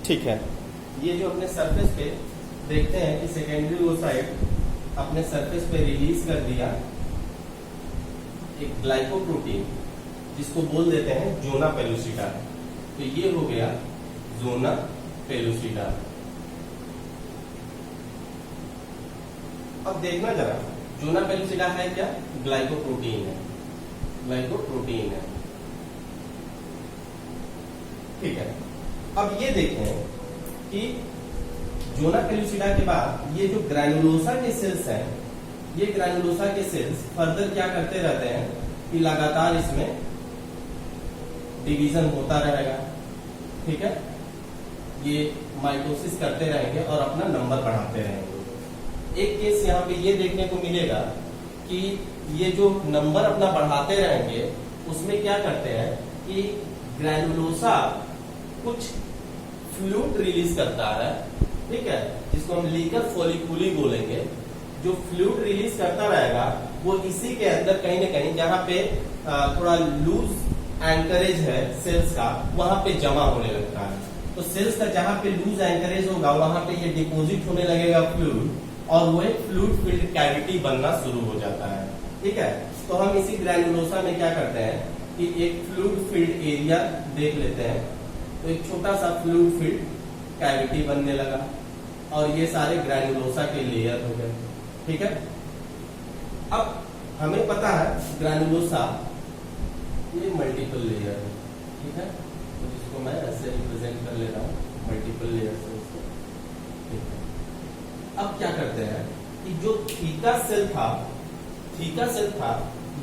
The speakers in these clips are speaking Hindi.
ठीक है, ये जो अपने सरफेस पे देखते हैं कि सेकेंडरी ओसाइट अपने सरफेस पे रिलीज कर दिया एक ग्लाइकोप्रोटीन जिसको बोल देते हैं जोना पेलुसिडा। तो ये हो गया जोना पेलुसिडा। अब देखना जरा, जोना पेलुसिडा है क्या? ग्लाइकोप्रोटीन है, ग्लाइकोप्रोटीन है। ठीक है, अब ये देखें कि जोना पेलुसिडा के बाद ये जो ग्रैनुलोसा के सेल्स हैं, ये ग्रैनुलोसा के सेल्स फर्दर क्या करते रहते हैं कि लगातार इसमें डिवीजन होता रहेगा। ठीक है, ये माइटोसिस करते रहेंगे और अपना नंबर बढ़ाते रहेंगे। एक केस यहाँ पे ये देखने को मिलेगा कि ये जो नंबर अपना बढ़ाते रहेंगे उसमें क्या करते हैं कि ग्रैनुलोसा कुछ फ्लूइड रिलीज करता है। ठीक है, जिसको हम लीकर फॉलिकुली बोलेंगे। जो फ्लूइड रिलीज करता रहेगा वो इसी के अंदर कहीं ना कहीं जहां पे थोड़ा लूज एंकरेज है सेल्स का, वहां पे जमा होने लगता है। तो सेल्स का जहां पे लूज एंकरेज होगा वहां पे ये डिपोजिट होने लगेगा फ्लूइड, और वो एक फ्लूइड फिल्ड कैविटी बनना शुरू हो जाता है। ठीक है, तो हम इसी ग्रैनुलोसा में क्या करते हैं कि एक फ्लूइड फिल्ड एरिया देख लेते हैं। तो एक छोटा सा फ्लूइड फिल्ड कैविटी बनने लगा और ये सारे ग्रैनुलोसा के लेयर हो गए। ठीक है, अब हमें पता है ग्रैनुलोसा ये मल्टीपल लेयर है। ठीक है, तो जिसको मैं ऐसे रिप्रेजेंट कर ले रहा हूँ मल्टीपल लेयर से उसको। ठीक है, अब क्या करते हैं कि जो थीका सेल था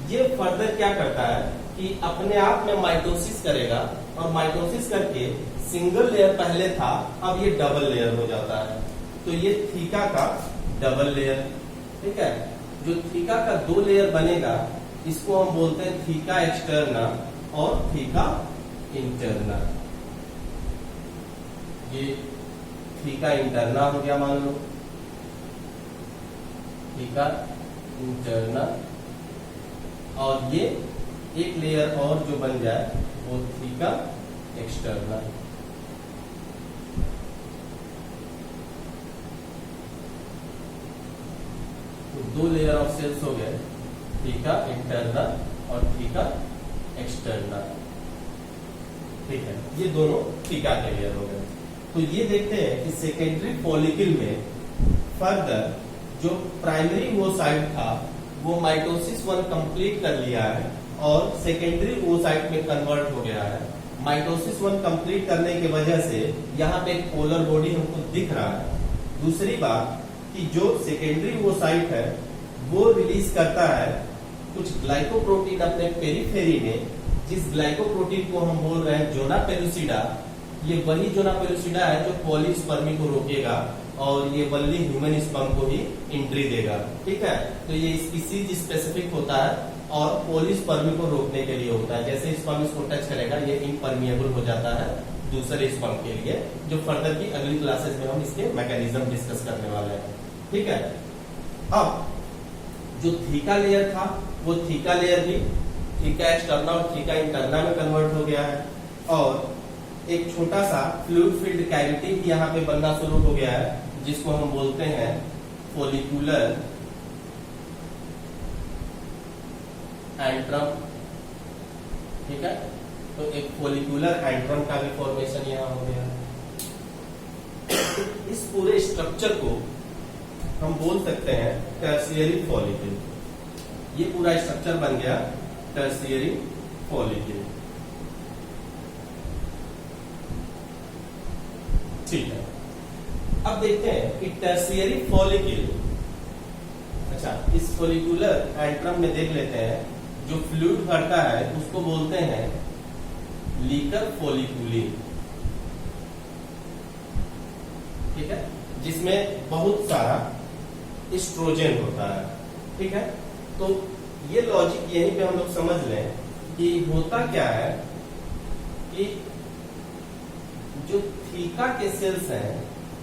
ये फर्दर क्या करता है कि अपने आप में माइटोसिस करेगा, और माइटोसिस करके सिंगल लेयर पहले था, अब ये डबल लेयर हो जाता है। तो ये थीका का डबल लेयर। ठीक है, जो थीका का 2 लेयर बनेगा इसको हम बोलते हैं थीका एक्सटर्ना और थीका इंटरना। ये थीका इंटरना हो गया, मान लो थीका इंटरना, और ये एक लेयर और जो बन जाए वो थीका एक्सटर्ना। तो 2 लेयर ऑफ सेल्स हो गए, थीका इंटरना और थीका एक्सटर्ना। ठीक है, ये दोनों थीका के लेयर हो गए। तो ये देखते हैं कि सेकेंडरी फॉलिकल में फर्दर जो प्राइमरी ओसाइट था वो माइटोसिस 1 कंप्लीट कर लिया है और सेकेंडरी ओसाइट में कन्वर्ट हो गया है। माइटोसिस 1 कंप्लीट करने की वजह से यहाँ पे एक पोलर बॉडी हमको दिख रहा है। दूसरी बात कि जो सेकेंडरी ओसाइट है वो रिलीज करता है कुछ ग्लाइकोप्रोटीन अपने पेरिफेरी में, जिस ग्लाइकोप्रोटीन को हम बोल रहे हैं जोना पेलुसिडा। ये वही जोना पेलुसिडा है जो पॉलीस्पर्मी को रोकेगा और ये वल्ली ह्यूमन स्पर्म को ही एंट्री देगा। ठीक है, तो ये स्पीसीज स्पेसिफिक होता है और पॉलीस्पर्मी को रोकने के लिए होता है। जैसे स्पर्म इसको टच करेगा ये इम्परमिएबल हो जाता है दूसरे स्पर्म के लिए, जो फर्दर की अगली क्लासेस में हम इसके मैकेनिज्म डिस्कस करने वाले हैं। ठीक है, अब जो थीका लेयर था वो थीका लेयर भी थीका एक्सटर्ना और थीका इंटरना में कन्वर्ट हो गया है, और एक छोटा सा फ्लूइड फील्ड कैविटी भी यहाँ पे बनना शुरू हो गया है जिसको हम बोलते हैं फॉलिकुलर एंट्रम। ठीक है, तो एक फॉलिकुलर एंट्रम का भी फॉर्मेशन यहाँ हो गया। इस पूरे स्ट्रक्चर को हम बोल सकते हैं टर्शियरी फॉलिकल। ये पूरा स्ट्रक्चर बन गया टर्शियरी फॉलिकल। ठीक है, अब देखते हैं कि टर्शियरी फॉलिकल, अच्छा इस फॉलिकुलर एंट्रम में देख लेते हैं जो फ्लूइड भरता है उसको बोलते हैं लीकर फॉलिकुली। ठीक है, जिसमें बहुत सारा एस्ट्रोजन होता है। ठीक है, तो ये लॉजिक यहीं पे हम लोग समझ लें कि होता क्या है कि जो थीका के सेल्स हैं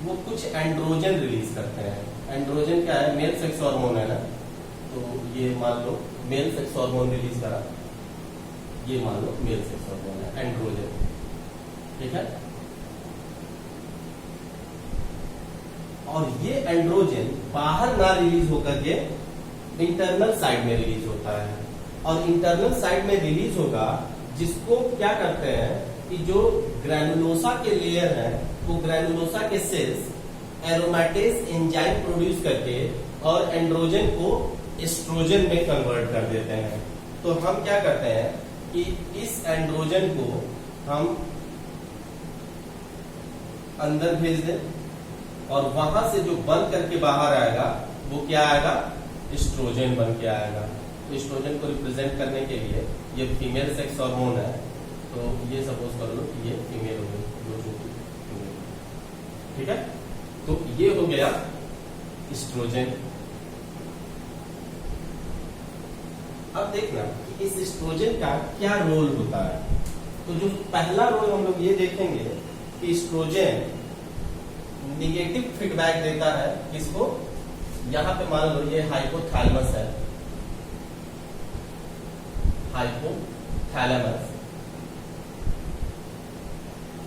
वो कुछ एंड्रोजन रिलीज करते हैं। एंड्रोजन क्या है? मेल सेक्स हार्मोन है ना, तो ये मान लो मेल सेक्स हार्मोन रिलीज करा, ये मान लो मेल सेक्स हार्मोन है एंड्रोजन। ठीक है, और ये एंड्रोजन बाहर ना रिलीज होकर के इंटरनल साइड में रिलीज होता है। और इंटरनल साइड में रिलीज होगा, जिसको क्या करते हैं कि जो ग्रैनुलोसा के लेयर है, वो ग्रैनुलोसा के सेल्स एरोमेटेज एंजाइम प्रोड्यूस करके और एंड्रोजन को एस्ट्रोजन में कन्वर्ट कर देते हैं। तो हम क्या करते हैं कि इस एंड्रोजन को हम अंदर भेज दें और वहां से जो बन करके बाहर आएगा वो क्या आएगा, एस्ट्रोजन बन के आएगा। तो एस्ट्रोजन को रिप्रेजेंट करने के लिए ये फीमेल सेक्स हार्मोन है, तो ये सपोज कर लो कि ये फीमेल हो गई, ठीक है। तो ये हो गया एस्ट्रोजन। अब देखना कि इस एस्ट्रोजन का क्या रोल होता है। तो जो पहला रोल हम लोग ये देखेंगे कि एस्ट्रोजन निगेटिव फीडबैक देता है किसको, यहां पे मान लो ये हाइपोथैलेमस है, हाइपोथैलेमस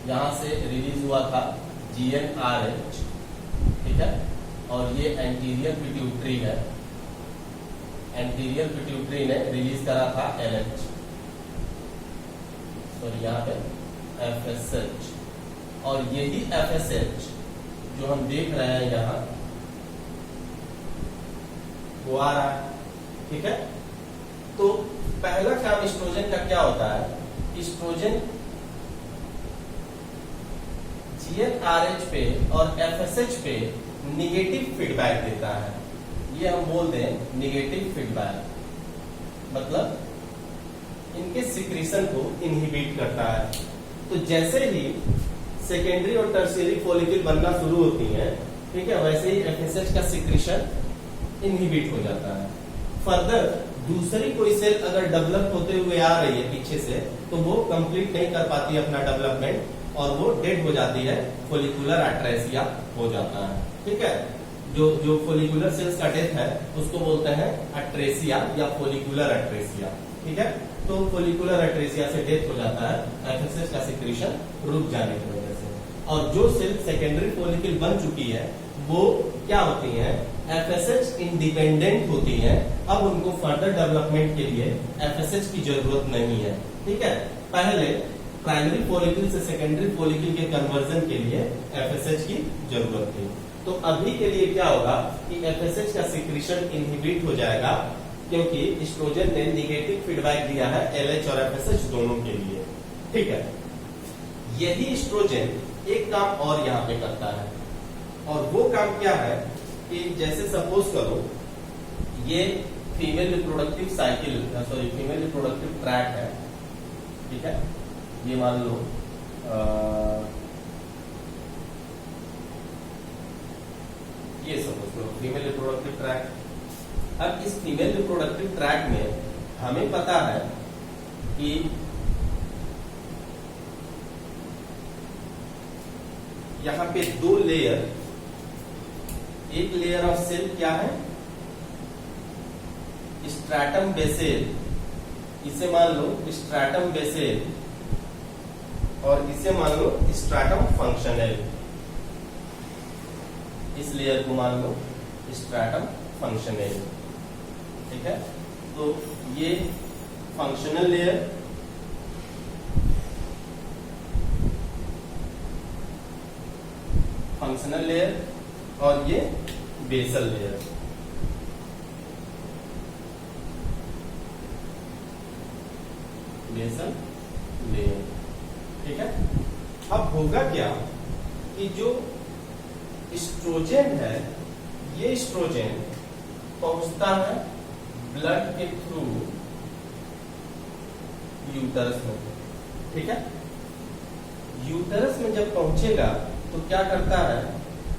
यहां से रिलीज हुआ था GnRH, ठीक है। और ये एंटीरियर पिट्यूटरी है, एंटीरियर पिट्यूटरी ने रिलीज करा था LH, सॉरी यहाँ पे FSH। और यही FSH जो हम देख रहे हैं यहाँ वो आ रहा है, ठीक है। तो पहला काम एस्ट्रोजन का क्या होता है, एस्ट्रोजन GnRH पे और FSH पे निगेटिव फीडबैक देता है। ये हम बोल दें निगेटिव फीडबैक, मतलब इनके सिक्रीशन को इनहिबिट करता है। तो जैसे ही सेकेंडरी और टर्शियरी फॉलिकल बनना शुरू होती है, ठीक है, वैसे ही FSH का सिक्रीशन इनहिबिट हो जाता है। फर्दर दूसरी कोई सेल अगर डेवलप होते हुए आ रही है पीछे से, तो वो कंप्लीट नहीं कर पाती अपना डेवलपमेंट और वो डेड हो जाती है, फोलिकुलर एट्रेसिया हो जाता है, ठीक है। जो फोलिकुलर सेल्स का डेथ है उसको बोलते हैं एट्रेसिया या फोलिकुलर एट्रेसिया, ठीक है। तो फोलिकुलर एट्रेसिया से डेथ हो जाता है FSH का सिक्रीशन रुक जाने की वजह से। और जो सेल सेकेंडरी फॉलिकल बन चुकी है वो क्या होती हैं, FSH इंडिपेंडेंट होती हैं। अब उनको फर्दर डेवलपमेंट के लिए FSH की जरूरत नहीं है, ठीक है। पहले प्राइमरी फॉलिकल से सेकेंडरी फॉलिकल के कन्वर्जन के लिए FSH की जरूरत थी। तो अभी के लिए क्या होगा कि FSH का सिक्रीशन इनहिबिट हो जाएगा, क्योंकि एस्ट्रोजन ने निगेटिव फीडबैक दिया है LH और FSH दोनों के लिए, ठीक है। यही एस्ट्रोजन एक काम और यहाँ पे करता है, और वो काम क्या है कि जैसे सपोज करो ये female reproductive cycle, sorry female reproductive tract है, ठीक है। ये मान लो ये सपोज करो फीमेल रिप्रोडक्टिव ट्रैक। अब इस फीमेल रिप्रोडक्टिव ट्रैक में हमें पता है कि यहां पे दो लेयर, एक लेयर ऑफ सेल क्या है, स्ट्रैटम बेसेल, इसे मान लो स्ट्रैटम बेसेल, और इसे मान लो स्ट्रैटम फंक्शनल। इस लेयर को मान लो स्ट्रैटम फंक्शनल, ठीक है। तो ये फंक्शनल लेयर, फंक्शनल लेयर, और ये बेसल लेयर, बेसल लेयर, ठीक है। अब होगा क्या कि जो एस्ट्रोजन है, ये एस्ट्रोजन पहुंचता है ब्लड के थ्रू यूटरस में, ठीक है। यूटरस में जब पहुंचेगा तो क्या करता है,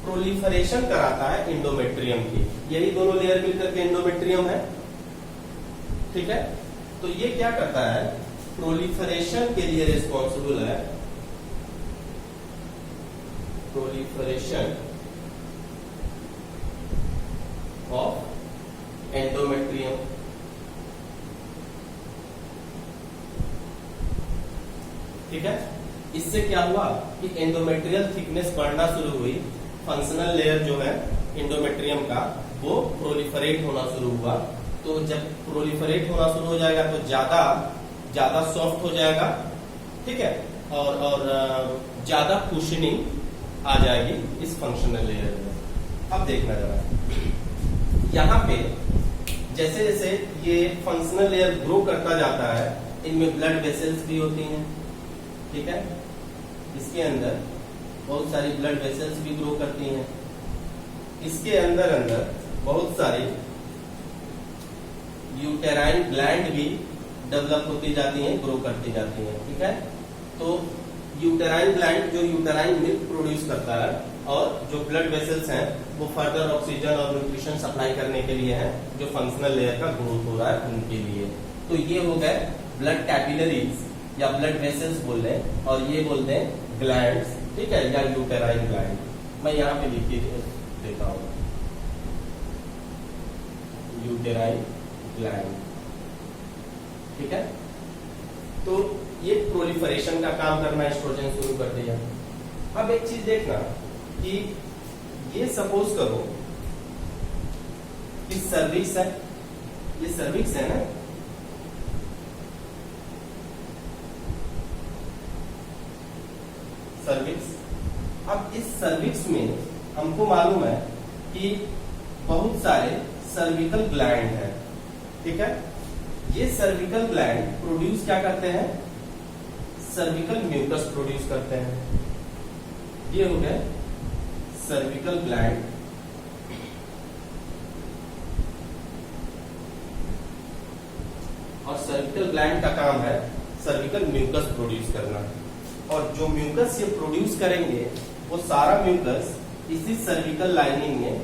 प्रोलिफरेशन कराता है एंडोमेट्रियम की। यही दोनों लेयर मिलकर के एंडोमेट्रियम है, ठीक है। तो ये क्या करता है, प्रोलिफरेशन के लिए रिस्पॉन्सिबल है, प्रोलिफरेशन ऑफ एंडोमेट्रियम, ठीक है। इससे क्या हुआ कि एंडोमेट्रियल थिकनेस बढ़ना शुरू हुई, फंक्शनल लेयर जो है एंडोमेट्रियम का वो प्रोलिफरेट होना शुरू हुआ। तो जब प्रोलिफरेट होना शुरू हो जाएगा तो ज्यादा सॉफ्ट हो जाएगा, ठीक है, और ज्यादा कुशनिंग आ जाएगी इस फंक्शनल लेयर में। अब देखना जरा, यहाँ पे जैसे जैसे ये फंक्शनल लेयर ग्रो करता जाता है, इनमें ब्लड वेसल्स भी होती हैं, ठीक है, इसके अंदर बहुत सारी ब्लड वेसल्स भी ग्रो करती हैं। इसके अंदर बहुत सारी यूटेराइन ग्लैंड भी डेवलप होती जाती हैं, ग्रो करती जाती हैं, ठीक है। तो यूटेराइन ग्लैंड जो यूटेराइन मिल्क प्रोड्यूस करता है, और जो ब्लड वेसल्स हैं वो फर्दर ऑक्सीजन और न्यूट्रिशन सप्लाई करने के लिए हैं, जो फंक्शनल लेयर का ग्रोथ हो रहा है उनके लिए। तो ये हो गए ब्लड कैपिलरीज या ब्लड वेसल्स बोल रहे हैं, और ये बोलते हैं ग्लैंड्स, ठीक है, या यूटेराइन ग्लैंड। मैं यहाँ पे लिख के देता हूँ, यूटेराइन ग्लैंड, ठीक है। तो ये प्रोलिफरेशन का काम करना एस्ट्रोजन शुरू कर दिया। अब एक चीज देखना कि ये सपोज करो कि सर्विक्स है, ये सर्विक्स है ना, सर्विक्स। अब इस सर्विक्स में हमको मालूम है कि बहुत सारे सर्विकल ग्लैंड है, ठीक है। ये सर्विकल ग्लैंड प्रोड्यूस क्या करते हैं, सर्विकल म्यूकस प्रोड्यूस करते हैं। ये हो गए सर्विकल ग्लैंड, और सर्विकल ग्लैंड का काम है सर्विकल म्यूकस प्रोड्यूस करना। और जो म्यूकस ये प्रोड्यूस करेंगे वो सारा म्यूकस इसी सर्विकल लाइनिंग में,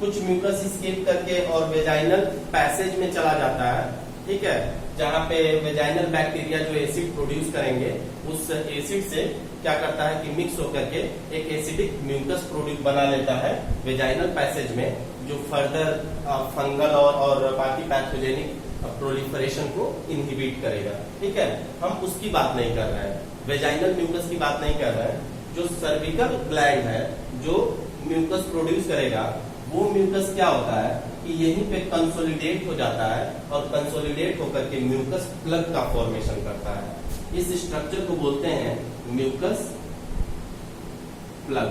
कुछ म्यूकस स्किप करके और वेजाइनल पैसेज में चला जाता है, ठीक है, जहां पे वेजाइनल बैक्टीरिया जो एसिड प्रोड्यूस करेंगे उस एसिड से क्या करता है कि मिक्स होकर के एक एसिडिक म्यूकस प्रोड्यूस बना लेता है वेजाइनल पैसेज में, जो फर्दर फंगल और बाकी पैथोजेनिक प्रोलिफरेशन को इनहिबिट करेगा, ठीक है। हम उसकी बात नहीं कर रहे हैं, वेजाइनल म्यूकस की बात नहीं कर रहे हैं। जो सर्विकल ग्लैंड है जो म्यूकस प्रोड्यूस करेगा, वो म्यूकस क्या होता है कि यहीं पे कंसोलिडेट हो जाता है, और कंसोलिडेट होकर के म्यूकस प्लग का फॉर्मेशन करता है। इस स्ट्रक्चर को बोलते हैं म्यूकस प्लग,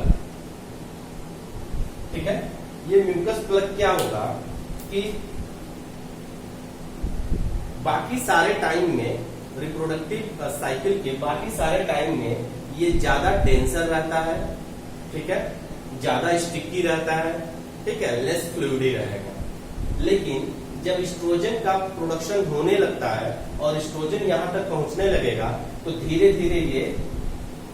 ठीक है। ये म्यूकस प्लग क्या होगा कि बाकी सारे टाइम में, रिप्रोडक्टिव साइकिल के बाकी सारे टाइम में ये ज्यादा डेंसर रहता है, ठीक है, ज्यादा स्टिकी रहता है, ठीक है, लेस फ्लूइडी रहेगा। लेकिन जब एस्ट्रोजन का प्रोडक्शन होने लगता है और एस्ट्रोजन यहाँ तक पहुंचने लगेगा, तो धीरे धीरे ये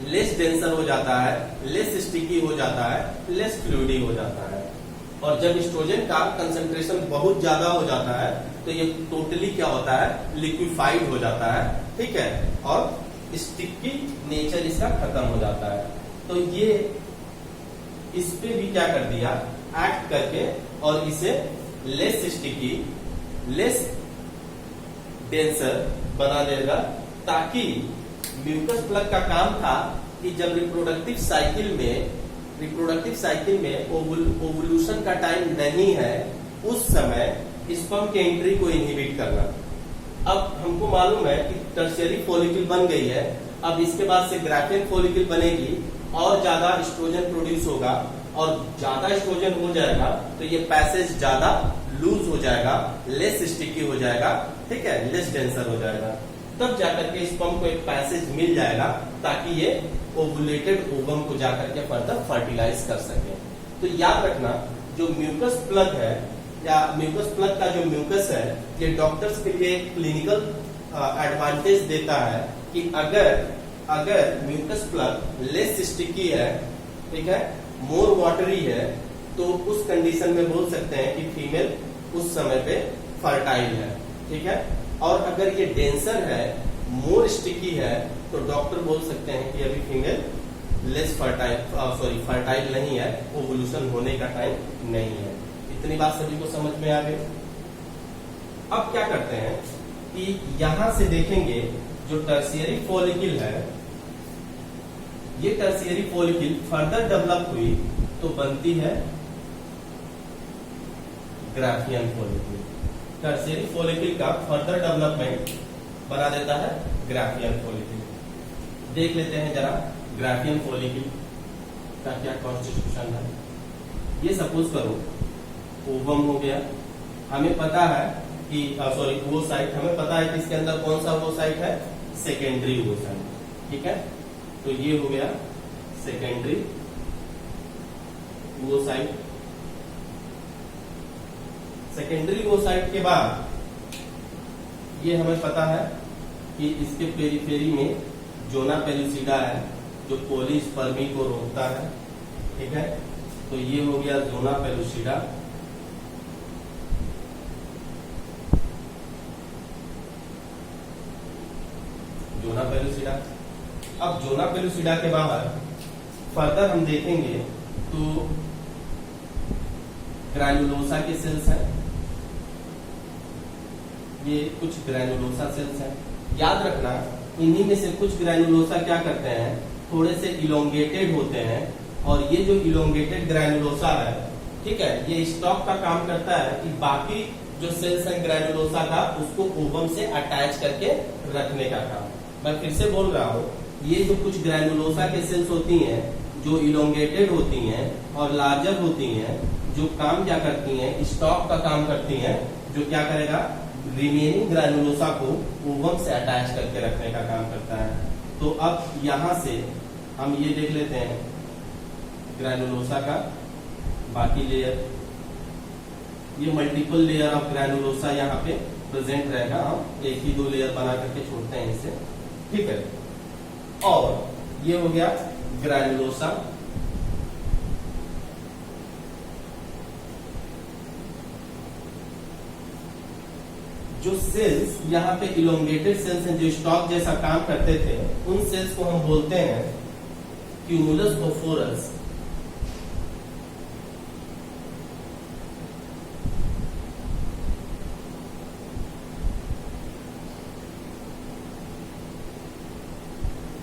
लेस डेंसर हो जाता है, लेस स्टिकी हो जाता है, लेस फ्लूइडी हो जाता है। और जब एस्ट्रोजन का कंसंट्रेशन बहुत ज्यादा हो जाता है तो ये टोटली क्या होता है, लिक्विफाइड हो जाता है, ठीक है, और स्टिकी नेचर इसका खत्म हो जाता है। तो ये इस पे भी क्या कर दिया, एक्ट करके, और इसे लेस स्टिकी, लेस डेंसर बना देगा, ताकि म्यूकस प्लग का काम था कि जब रिप्रोडक्टिव साइकिल में ओवुलेशन का टाइम नहीं है, उस समय स्पर्म के एंट्री को इनहिबिट करना। अब हमको मालूम है कि टर्शियरी फॉलिकल बन गई है, अब इसके बाद से ग्राफियन फॉलिकल बनेगी, और ज्यादा एस्ट्रोजन प्रोड्यूस होगा, और ज्यादा एस्ट्रोजन हो जाएगा तो ये पैसेज ज्यादा लूज हो जाएगा, लेस स्टिकी हो जाएगा, ठीक है, लेस डेंसर हो जाएगा। तब जाकर के स्पर्म को एक पैसेज मिल जाएगा ताकि ये ओवुलेटेड ओवम को जाकर के फर्दर फर्टिलाइज कर सके। तो याद रखना, जो म्यूकस प्लग है या म्यूकस प्लग का जो म्यूकस है, ये डॉक्टर्स के लिए क्लिनिकल एडवांटेज देता है कि अगर म्यूकस प्लग लेस स्टिकी है, ठीक है, मोर वाटरी है, तो उस कंडीशन में बोल सकते हैं कि फीमेल उस समय पे फर्टाइल है, ठीक है। और अगर ये डेंसर है, मोर स्टिकी है, तो डॉक्टर बोल सकते हैं कि अभी फीमेल लेस फर्टाइल नहीं है, ओवुलेशन होने का टाइम नहीं है। इतनी बात सभी को समझ में आ गई। अब क्या करते हैं कि यहां से देखेंगे जो टर्शियरी फॉलिकल है, ये टर्शियरी फॉलिकल फर्दर डेवलप हुई तो बनती है ग्राफियन फॉलिकल। टर्शियरी फॉलिकल का फर्दर डेवलपमेंट बना देता है ग्राफियन फॉलिकल। देख लेते हैं जरा ग्राफियन फॉलिकल का क्या कॉन्स्टिट्यूशन है। ये सपोज करो ओवम हो गया, हमें पता है कि सॉरी वो साइट हमें पता है कि इसके अंदर कौन सा वो साइट है, सेकेंडरी वो साइट, ठीक है। तो ये हो गया सेकेंडरी वो साइट। सेकेंडरी वो साइट के बाद ये हमें पता है कि इसके पेरीफेरी में जोना पेलुसिडा है जो पॉलीस्पर्मी को रोकता है, ठीक है। तो ये हो गया जोना पेलुसिडा। Zona pellucida. अब जोना पेलुसिडा के बाहर फर्दर हम देखेंगे तो ग्रैनुलोसा के सेल्स हैं। ये कुछ ग्रैनुलोसा सेल्स हैं। याद रखना इन्हीं में से कुछ ग्रैनुलोसा क्या करते हैं, थोड़े से इलोंगेटेड होते हैं, और ये जो इलोंगेटेड ग्रैनुलोसा है, ठीक है, ये स्टॉक का काम करता है कि बाकी जो सेल्स हैं ग्रैनुलोसा का उसको ओवम से अटैच करके रखने का काम। मैं फिर से बोल रहा हूँ, ये जो कुछ ग्रैनुलोसा के सेल्स होती हैं जो इलोंगेटेड होती हैं और लार्जर होती हैं, जो काम क्या करती हैं, स्टॉक का काम करती हैं, जो क्या करेगा, रिमेनिंग ग्रैनुलोसा को ओवम से अटैच करके रखने का काम करता है। तो अब यहां से हम ये देख लेते हैं ग्रैनुलोसा का बाकी लेयर। ये मल्टीपल लेयर ऑफ ग्रैनुलोसा यहाँ पे प्रेजेंट रहेगा। हम एक ही दो लेयर बना करके छोड़ते हैं इसे, ठीक है। और ये हो गया ग्रैनुलोसा। जो सेल्स यहाँ पे इलोंगेटेड सेल्स हैं जो स्टॉक जैसा काम करते थे, उन सेल्स को हम बोलते हैं क्यूमुलस ओफोरस।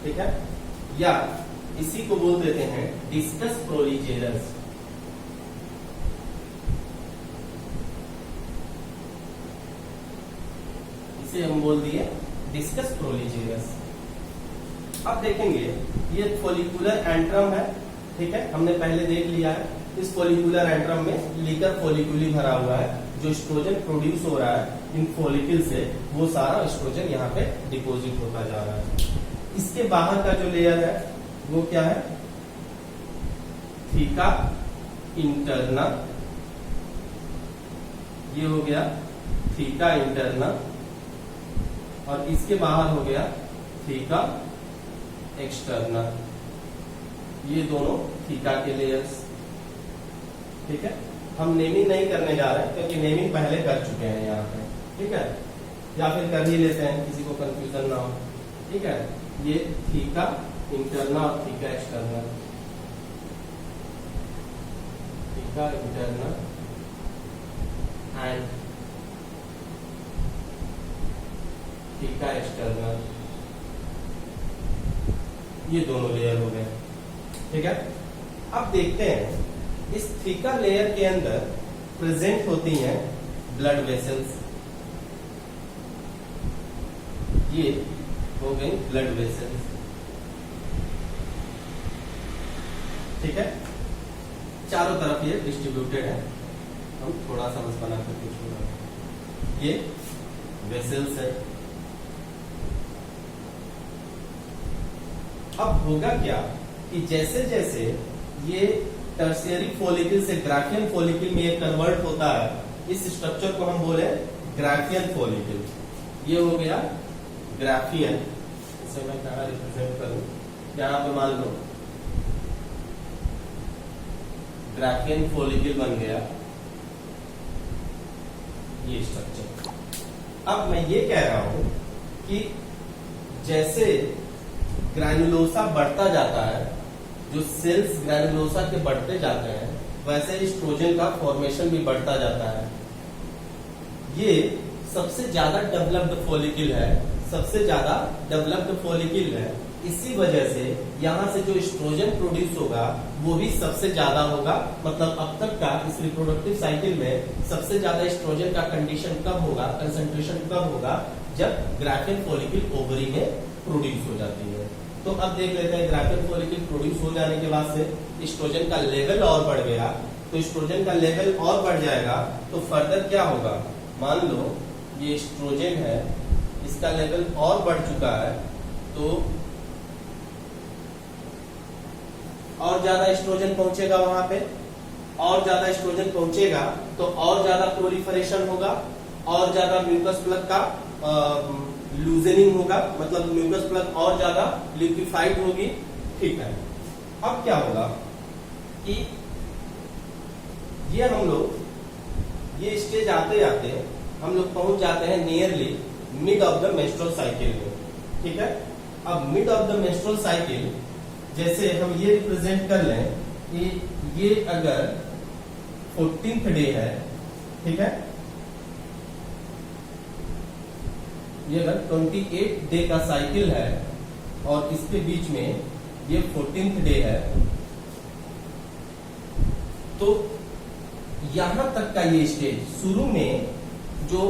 ठीक है, या इसी को बोल देते हैं डिस्कस प्रोलीजेरस। इसे हम बोल दिए डिस्कस प्रोलीजेरस। अब देखेंगे ये फॉलिकुलर एंट्रम है, ठीक है, हमने पहले देख लिया है। इस फॉलिकुलर एंट्रम में लीकर फॉलिकुली भरा हुआ है। जो एस्ट्रोजन प्रोड्यूस हो रहा है इन फॉलिकल से, वो सारा एस्ट्रोजन यहाँ पे डिपोजिट होता जा रहा है। इसके बाहर का जो लेयर है वो क्या है, थीका इंटरना। ये हो गया थीका इंटरना, और इसके बाहर हो गया थीका एक्सटर्ना। ये दोनों थीका के लेयर्स, ठीक है। हम नेमिंग नहीं करने जा रहे हैं क्योंकि नेमिंग पहले कर चुके हैं यहाँ पे, ठीक है, या फिर कर ही लेते हैं किसी को कंफ्यूजन ना हो, ठीक है। ये थीका इंटरना और theca externa, theca interna and theca externa, ये दोनों लेयर हो गए, ठीक है। अब देखते हैं इस थीका लेयर के अंदर प्रेजेंट होती हैं ब्लड वेसल्स। ये हो गई ब्लड वेसल्स, ठीक है। चारों तरफ ये डिस्ट्रीब्यूटेड है। हम थोड़ा सा बस बना करके छोड़ा। ये वेसल्स है। अब होगा क्या कि जैसे जैसे ये टर्शियरी फॉलिकल से ग्राफियन फॉलिकल में ये कन्वर्ट होता है, इस स्ट्रक्चर को हम बोले ग्राफियन फॉलिकल। ये हो गया ग्राफियन। इसे मैं कहाँ रिप्रेजेंट करूं, यहां पे मान लो ग्राफियन फॉलिकल बन गया ये स्ट्रक्चर। अब मैं ये कह रहा हूं कि जैसे ग्रैनुलोसा बढ़ता जाता है, जो सेल्स ग्रैनुलोसा के बढ़ते जाते हैं, वैसे एस्ट्रोजन का फॉर्मेशन भी बढ़ता जाता है। ये सबसे ज्यादा डेवलप्ड फॉलिकल है, सबसे ज्यादा डेवलप्ड फॉलिकल है इसी वजह से यहाँ से जो एस्ट्रोजन प्रोड्यूस होगा वो भी सबसे ज्यादा होगा। मतलब अब तक का इस रिप्रोडक्टिव साइकिल में सबसे ज्यादा एस्ट्रोजन का कंडीशन कब होगा, कंसंट्रेशन कब होगा, जब ग्राफिन फॉलिकल ओवरी में प्रोड्यूस हो जाती है। तो अब देख लेते हैं, ग्राफिन फॉलिकल प्रोड्यूस हो जाने के बाद से एस्ट्रोजन का लेवल और बढ़ गया, तो एस्ट्रोजन का लेवल और बढ़ जाएगा तो फर्दर क्या होगा, मान लो ये एस्ट्रोजन है, इसका लेवल और बढ़ चुका है, तो और ज्यादा एस्ट्रोजन पहुंचेगा वहां पे, और ज्यादा एस्ट्रोजन पहुंचेगा तो और ज्यादा प्रोलिफरेशन होगा, और ज्यादा म्यूकस प्लग का लूजनिंग होगा, मतलब म्यूकस प्लग और ज्यादा लिक्विफाइड होगी। ठीक है, अब क्या होगा कि ये हम लोग ये स्टेज आते आते हम लोग पहुंच जाते हैं nearly mid of the menstrual cycle में। ठीक है, अब mid of the menstrual cycle जैसे हम ये रिप्रेजेंट कर लें कि ये अगर 14th डे है, ठीक है, ये अगर 28 डे का साइकिल है और इसके बीच में ये 14th डे है, तो यहां तक का ये स्टेज शुरू में जो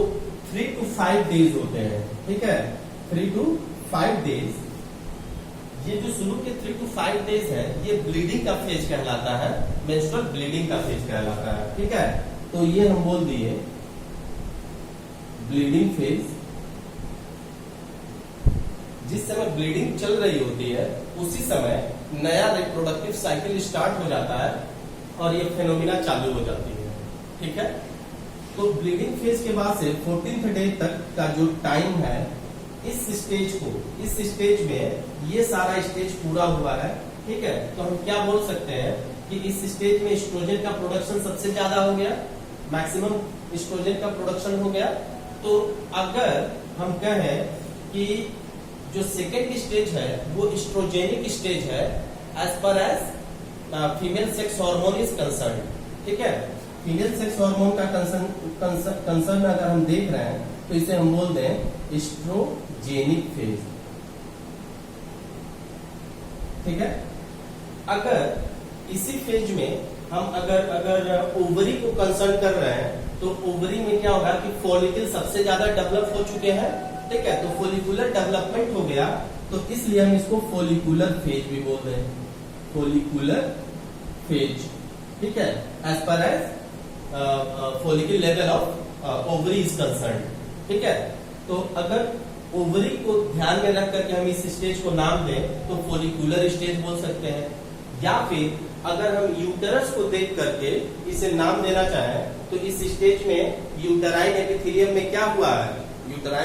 3 to 5 डेज होते हैं, ठीक है, 3 to 5 डेज, ये जो शुरू के 3 to 5 डेज है ये ब्लीडिंग का फेज कहलाता है, मेंस्ट्रुअल ब्लीडिंग का फेज कहलाता है। ठीक है, तो ये हम बोल दिए ब्लीडिंग फेज। जिस समय ब्लीडिंग चल रही होती है उसी समय नया रिप्रोडक्टिव साइकिल स्टार्ट हो जाता है और ये फेनोमिना चालू हो जाती है। ठीक है, तो ब्लीडिंग फेज के बाद से 14th डे तक का जो टाइम है, इस स्टेज में ये सारा स्टेज पूरा हुआ है। ठीक है, तो हम क्या बोल सकते हैं कि इस स्टेज में एस्ट्रोजन का प्रोडक्शन सबसे ज्यादा हो गया, मैक्सिमम एस्ट्रोजन का प्रोडक्शन हो गया। तो अगर हम कहें कि जो सेकेंड स्टेज है वो एस्ट्रोजेनिक स्टेज है as per as female sex hormone is concern. ठीक है, फीमेल सेक्स हार्मोन का कंसर्न अगर हम देख रहे हैं तो इसे हम बोल दें एस्ट्रोजेनिक फेज। ठीक है, अगर इसी फेज में हम अगर ओवरी को कंसर्न कर रहे हैं तो ओवरी में क्या होगा कि फॉलिकल सबसे ज्यादा डेवलप हो चुके हैं। ठीक है, तो फोलिकुलर डेवलपमेंट हो गया, तो इसलिए हम इसको फोलिकुलर फेज भी बोल रहे हैं, फोलिकुलर फेज। ठीक है, as per as follicle level of ovary is concern. ठीक है, तो अगर ओवरी को ध्यान में रख करके हम इस स्टेज को नाम दें तो फोलिकुलर स्टेज बोल सकते हैं, या फिर अगर हम यूटेरस को देख करके इसे नाम देना चाहें तो इस स्टेज में यूटेराइन एपिथेलियम में क्या हुआ है, यूटेराइन